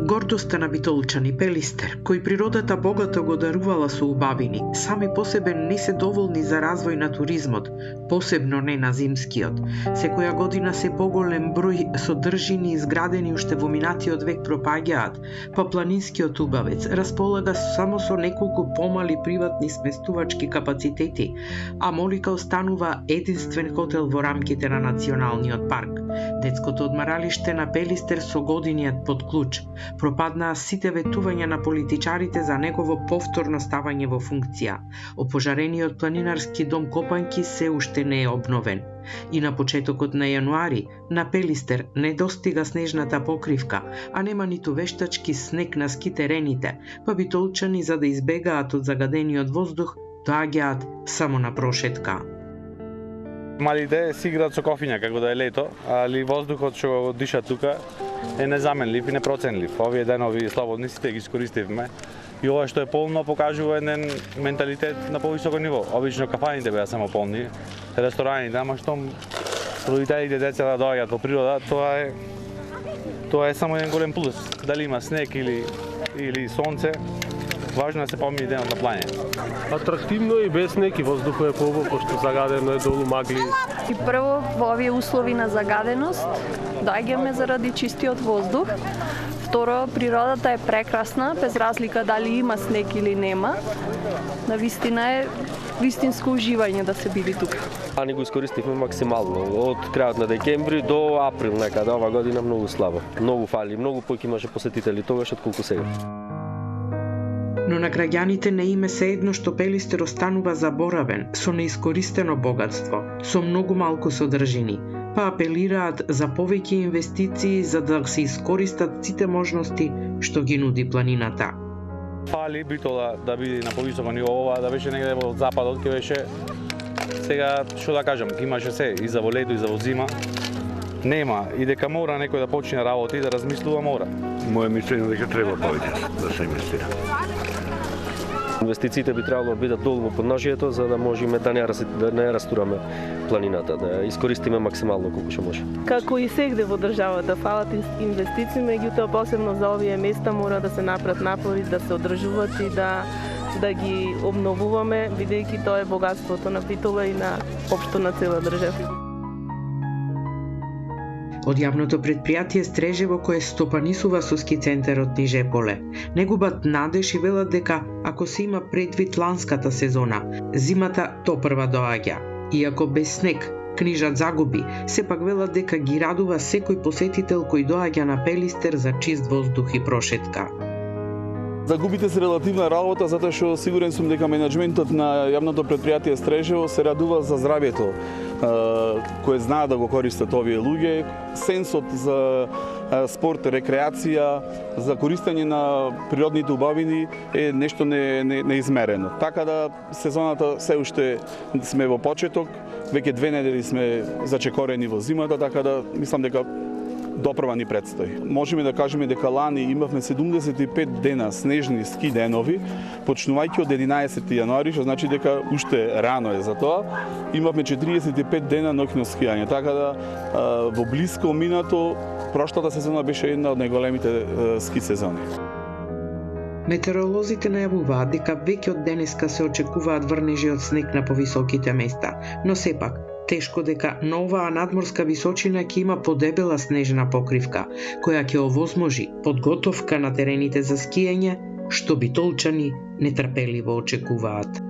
Гордоста на битолчани Пелистер, кој природата богато го дарувала со убавини, сами по себе не се доволни за развој на туризмот, посебно не на зимскиот. Секоја година се поголем број содржини изградени уште во минатиот век пропаѓаат, па планинскиот убавец располага само со неколку помали приватни сместувачки капацитети, а Молика останува единствен хотел во рамките на националниот парк. Детското одмаралиште на Пелистер со годиниот под клуч. Пропаднаа сите ветувања на политичарите за негово повторно ставање во функција. Опожарениот планинарски дом Копанки се уште не е обновен. И на почетокот на јануари, на Пелистер не достига снежната покривка, а нема ниту вештачки снег на ски терените, па битолчани за да избегаат од загадениот воздух, доаѓаат само на прошетка. Малите си играат со кофиња како да е лето, али воздухот што го диша тука е незаменлив и непроценлив. Овие денови слободни сите ги искористивме и ова што е полно покажува еден менталитет на повисоко ниво. Обично кафаните беа само полни, рестораните, ама штом родителите деца да доаѓаат во природа, тоа е само еден голем плюс. Дали има снег или сонце, важно е да се помини денот на плање. Атрактивно и без снег и воздухот е поубав, пошто загадено е долу магли. И прво, во овие услови на загаденост, доаѓаме заради чистиот воздух. Второ, природата е прекрасна, без разлика дали има снег или нема. Навистина е вистинско уживање да се биде тука. Ани го искористивме максимално, од крајот на декември до април некаде, ова година многу слабо. Многу фали, многу поќе имаше посетители тогаш отколку сега. Но на граѓаните не име се едно што Пелистер останува заборавен, со неискористено богатство, со многу малку содржини, па апелираат за повеќе инвестиции за да се искористат сите можности што ги нуди планината. Фали Битола да биде на повисоко ниво, ова да беше негде во западот, ке беше сега што да кажам, имаше се и за во лето и за во зима. Нема и дека мора некој да почне работа и да размислува мора. Моје мислење дека треба повеќе да се инвестира. Инвестициите би требало да бидат долу во подножието за да можеме да не растураме планината, да ја искористиме максимално колку што може. Како и сегде во државата фалат инвестиции, меѓутоа посебно за овие места мора да се направат напори да се одржуваат и да ги обновуваме, бидејќи тоа е богатството на Битола и на општо на цела држава. Од јавното предпријатие Стрежево кое стопанисува со ски центарот Нижеполе, не губат надеж и велат дека ако се има предвид ланската сезона, зимата топрва доаѓа. Иако без снег, книжат загуби, сепак велат дека ги радува секој посетител кој доаѓа на Пелистер за чист воздух и прошетка. Загубите се релативна работа, затоа што сигурен сум дека менеджментот на јавното предпријатие Стрежево се радува за здравјето кој знаат да го користат овие луѓе, сенсот за спорт, рекреација, за користење на природните убавини е нешто неизмерено. Така да сезоната се уште сме во почеток, веќе 2 недели сме зачекорени во зимата, така да мислам дека допрва ни предстои. Можеме да кажеме дека лани имавме 75 дена снежни ски денови, почнувајќи од 11 јануари, што значи дека уште рано е за тоа. Имавме 45 дена ноќно скијање, така да во блиско минато прошлата сезона беше една од најголемите ски сезони. Метеоролозите најавуваат дека веќе од денеска се очекуваат врнежи од снег на повисоките места, но сепак тешко дека на оваа надморска височина ќе има подебела снежна покривка, која ќе овозможи подготовка на терените за скијање, што битолчани нетрпеливо очекуваат.